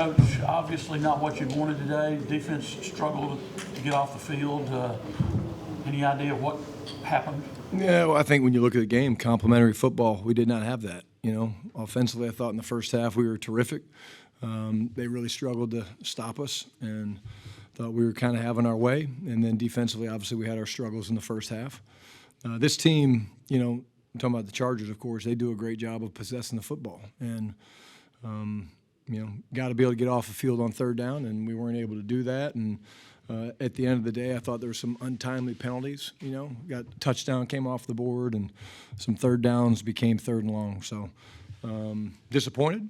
Coach, obviously not what you wanted today. Defense struggled to get off the field. Any idea what happened? Yeah, well, I think when you look at the game, complementary football, we did not have that. Offensively, I thought in the first half we were terrific. They really struggled to stop us, and thought we were kind of having our way. And then defensively, obviously, we had our struggles in the first half. This team, I'm talking about the Chargers, of course, they do a great job of possessing the football. And, got to be able to get off the field on third down, and we weren't able to do that. And at the end of the day, I thought there were some untimely penalties. Got touchdown came off the board, and some third downs became third and long. So disappointed,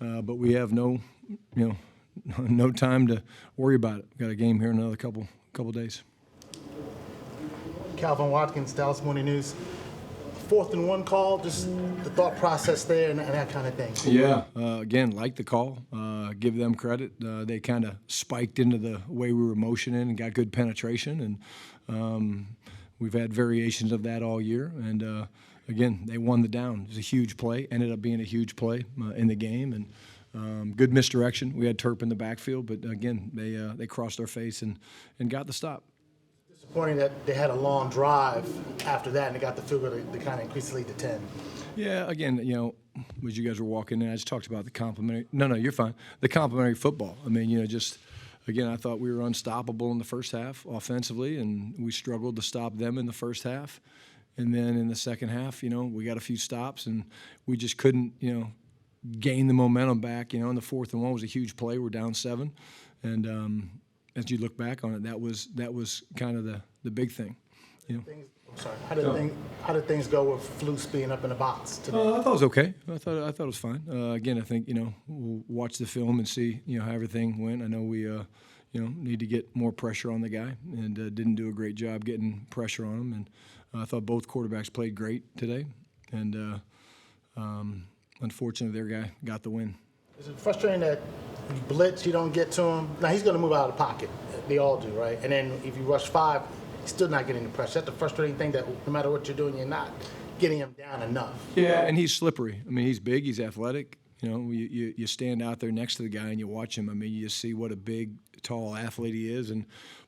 but we have no time to worry about it. Got a game here in another couple days. Calvin Watkins, Dallas Morning News. 4th and 1 call, just the thought process there and that kind of thing. Yeah, again, like the call. Give them credit. They kind of spiked into the way we were motioning and got good penetration. And we've had variations of that all year. And, again, they won the down. It was a huge play, ended up being a huge play in the game. And good misdirection. We had Turp in the backfield, but, again, they crossed our face and got the stop. Disappointing that they had a long drive after that and they got the field goal to kind of increase the lead to 10. Yeah, again, as you guys were walking in, I just talked about the complimentary. No, you're fine. The complimentary football. I mean, again, I thought we were unstoppable in the first half offensively, and we struggled to stop them in the first half. And then in the second half, we got a few stops, and we just couldn't, gain the momentum back. In the 4th and 1 was a huge play. We're down 7, and as you look back on it, that was kind of the big thing. I'm sorry. How did things go with Flus being up in the box today? I thought it was okay. I thought it was fine. Again, I think we'll watch the film and see how everything went. I know we need to get more pressure on the guy, and didn't do a great job getting pressure on him. And I thought both quarterbacks played great today, and unfortunately, their guy got the win. Is it frustrating that you blitz, you don't get to him? Now, he's going to move out of the pocket. They all do, right? And then if you rush 5, he's still not getting the pressure. That's the frustrating thing, that no matter what you're doing, you're not getting him down enough. Yeah, and he's slippery. I mean, he's big, he's athletic. You stand out there next to the guy and you watch him. I mean, you see what a big, tall athlete he is.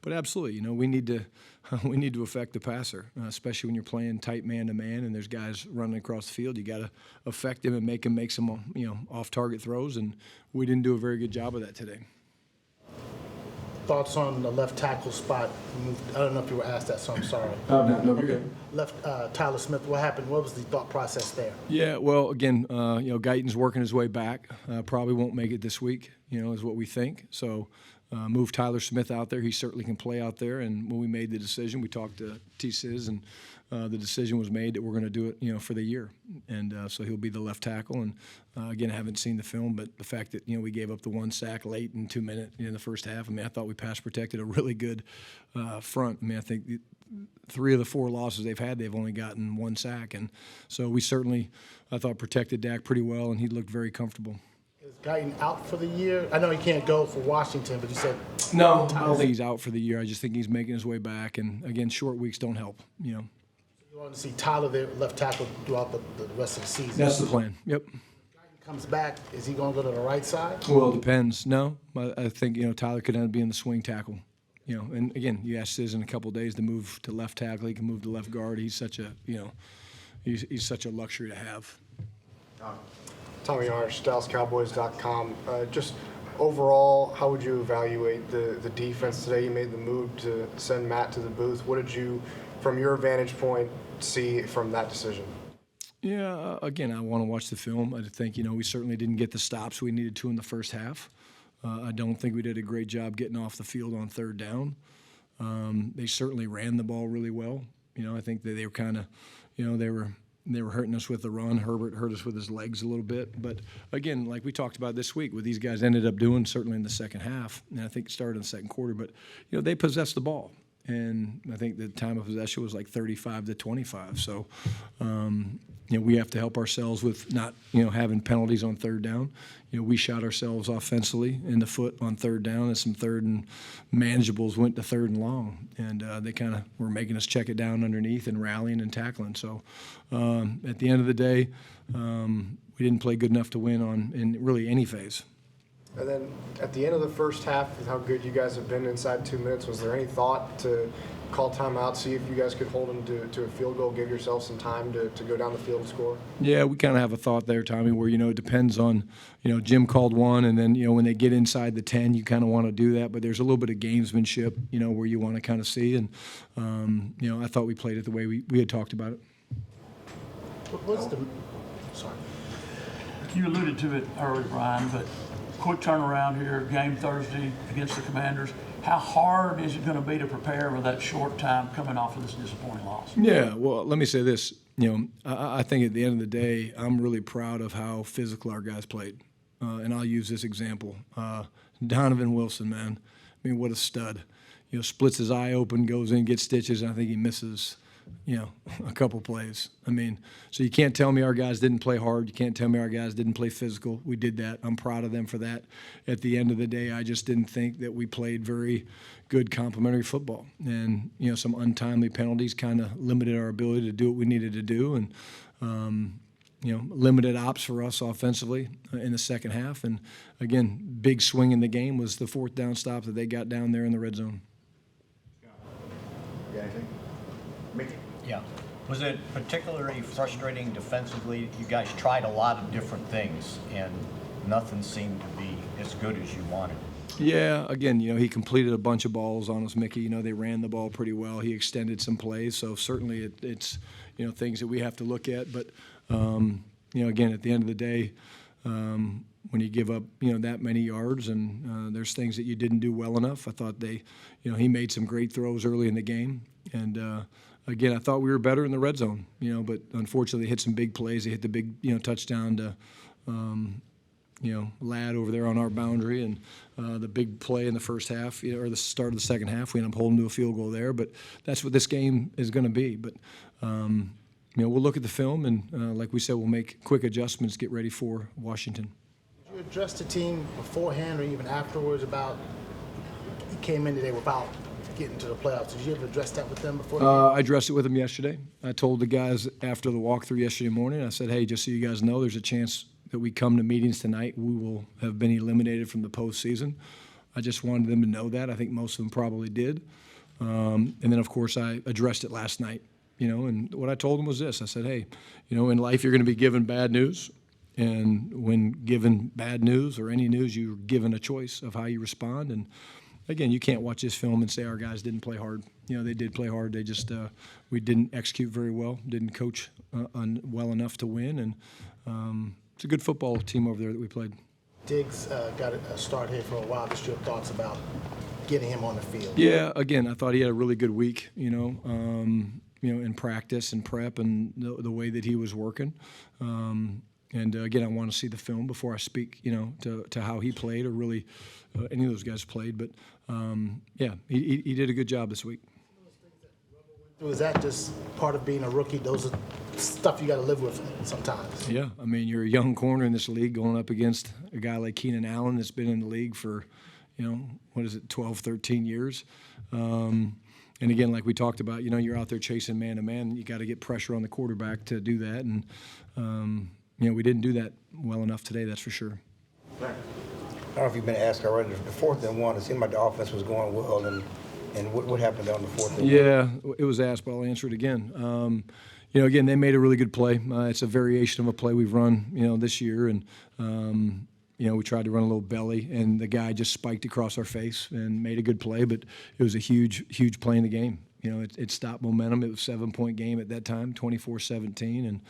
But absolutely, we need to affect the passer, especially when you're playing tight man-to-man and there's guys running across the field. You got to affect him and make him make some off-target throws, and we didn't do a very good job of that today. Thoughts on the left tackle spot? I don't know if you were asked that, so I'm sorry. No, you're good. Left Tyler Smith, what happened? What was the thought process there? Yeah, well, again, Guyton's working his way back. Probably won't make it this week, is what we think. So move Tyler Smith out there. He certainly can play out there. And when we made the decision, we talked to T-Siz, and the decision was made that we're going to do it, for the year. And so he'll be the left tackle. And, again, I haven't seen the film, but the fact that, we gave up the 1 sack late in 2 minutes in the first half, I thought we pass protected a really good front. I think 3 of the 4 losses they've had, they've only gotten 1 sack. And so we certainly, I thought, protected Dak pretty well, and he looked very comfortable. Is Guyton out for the year? I know he can't go for Washington, but you said no. I don't think he's out for the year. I just think he's making his way back. And, again, short weeks don't help, You want to see Tyler there, left tackle, throughout the rest of the season? That's the plan. Yep. Guyton comes back, is he going to go to the right side? Well, it depends. No, I think Tyler could end up being the swing tackle. And again, you ask Siz in a couple of days to move to left tackle. He can move to left guard. He's such a he's such a luxury to have. Tommy Arch, DallasCowboys.com. Just overall, how would you evaluate the defense today? You made the move to send Matt to the booth. What did you, from your vantage point, see from that decision? Yeah, again, I want to watch the film. I think, we certainly didn't get the stops we needed to in the first half. I don't think we did a great job getting off the field on third down. They certainly ran the ball really well. I think that they were kind of, they were hurting us with the run. Herbert hurt us with his legs a little bit. But, again, like we talked about this week, what these guys ended up doing, certainly in the second half, and I think it started in the second quarter, but, they possessed the ball. And I think the time of possession was like 35-25. So, we have to help ourselves with not, having penalties on third down. We shot ourselves offensively in the foot on third down, and some third and manageables went to third and long. And they kind of were making us check it down underneath and rallying and tackling. So, at the end of the day, we didn't play good enough to win in really any phase. And then at the end of the first half, with how good you guys have been inside 2 minutes, was there any thought to call timeout, see if you guys could hold them to a field goal, give yourself some time to go down the field and score? Yeah, we kind of have a thought there, Tommy, where, it depends on, Jim called one, and then, when they get inside the 10, you kind of want to do that. But there's a little bit of gamesmanship, where you want to kind of see. And, I thought we played it the way we had talked about it. What's the sorry? You alluded to it earlier, Brian, but quick turnaround here, game Thursday against the Commanders. How hard is it going to be to prepare with that short time coming off of this disappointing loss? Yeah, well, let me say this. I think at the end of the day, I'm really proud of how physical our guys played. And I'll use this example. Donovan Wilson, man. I mean, what a stud. Splits his eye open, goes in, gets stitches, and I think he misses, a couple plays. I mean, so you can't tell me our guys didn't play hard. You can't tell me our guys didn't play physical. We did that. I'm proud of them for that. At the end of the day, I just didn't think that we played very good complementary football. And, some untimely penalties kind of limited our ability to do what we needed to do. And, limited ops for us offensively in the second half. And, again, big swing in the game was the fourth down stop that they got down there in the red zone. Yeah, anything? Mickey? Yeah. Was it particularly frustrating defensively? You guys tried a lot of different things, and nothing seemed to be as good as you wanted. Yeah, again, he completed a bunch of balls on us, Mickey. They ran the ball pretty well. He extended some plays, so certainly it's things that we have to look at. But, again, at the end of the day, when you give up, that many yards and there's things that you didn't do well enough. I thought he made some great throws early in the game. And, again, I thought we were better in the red zone, but unfortunately they hit some big plays. They hit the big, touchdown to, Ladd over there on our boundary, and the big play in the first half, or the start of the second half, we ended up holding to a field goal there. But that's what this game is going to be. But, we'll look at the film, and like we said, we'll make quick adjustments, get ready for Washington. Did you address the team beforehand or even afterwards about you came in today without getting to the playoffs? Did you ever address that with them before? I addressed it with them yesterday. I told the guys after the walkthrough yesterday morning, I said, hey, just so you guys know, there's a chance that we come to meetings tonight, we will have been eliminated from the postseason. I just wanted them to know that. I think most of them probably did. And then, of course, I addressed it last night, and what I told them was this. I said, hey, in life you're going to be given bad news. And when given bad news or any news, you're given a choice of how you respond. And, again, you can't watch this film and say our guys didn't play hard. They did play hard. They just we didn't execute very well, didn't coach well enough to win. And it's a good football team over there that we played. Diggs got a start here for a while. Just your thoughts about getting him on the field? Yeah, again, I thought he had a really good week, in practice and prep and the way that he was working. And, again, I want to see the film before I speak, to how he played or really any of those guys played. But, yeah, he did a good job this week. Was that just part of being a rookie? Those are stuff you got to live with sometimes. Yeah, I mean, you're a young corner in this league going up against a guy like Keenan Allen that's been in the league for, 12, 13 years. And, again, like we talked about, you're out there chasing man-to-man. You got to get pressure on the quarterback to do that. And, we didn't do that well enough today, that's for sure. I don't know if you've been asked already. The 4th and 1, it seemed like the offense was going well. And what happened on the 4th and 1? Yeah, it was asked, but I'll answer it again. Again, they made a really good play. It's a variation of a play we've run, this year. And, we tried to run a little belly, and the guy just spiked across our face and made a good play. But it was a huge, huge play in the game. It stopped momentum. It was a 7-point game at that time, 24-17.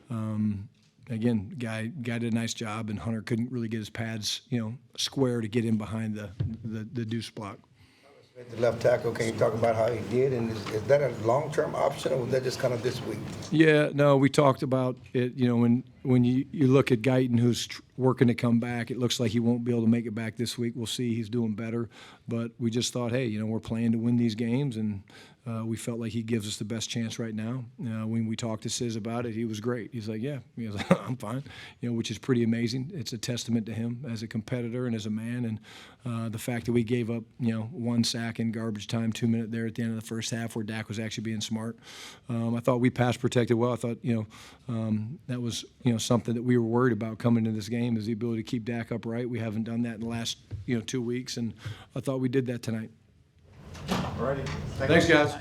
And, again, guy did a nice job, and Hunter couldn't really get his pads, square to get in behind the deuce block. The left tackle, can you talk about how he did? And is that a long-term option, or was that just kind of this week? Yeah, no, we talked about it. When you look at Guyton, who's working to come back, it looks like he won't be able to make it back this week. We'll see. He's doing better. But we just thought, hey, we're playing to win these games, and we felt like he gives us the best chance right now. When we talked to Sis about it, he was great. He's like, yeah, he was like, I'm fine, which is pretty amazing. It's a testament to him as a competitor and as a man. And the fact that we gave up, 1 sack in garbage time, 2 minutes there at the end of the first half where Dak was actually being smart. I thought we pass protected well. I thought, that was, something that we were worried about coming into this game is the ability to keep Dak upright. We haven't done that in the last, 2 weeks, and I thought we did that tonight. All righty. Thanks, guys.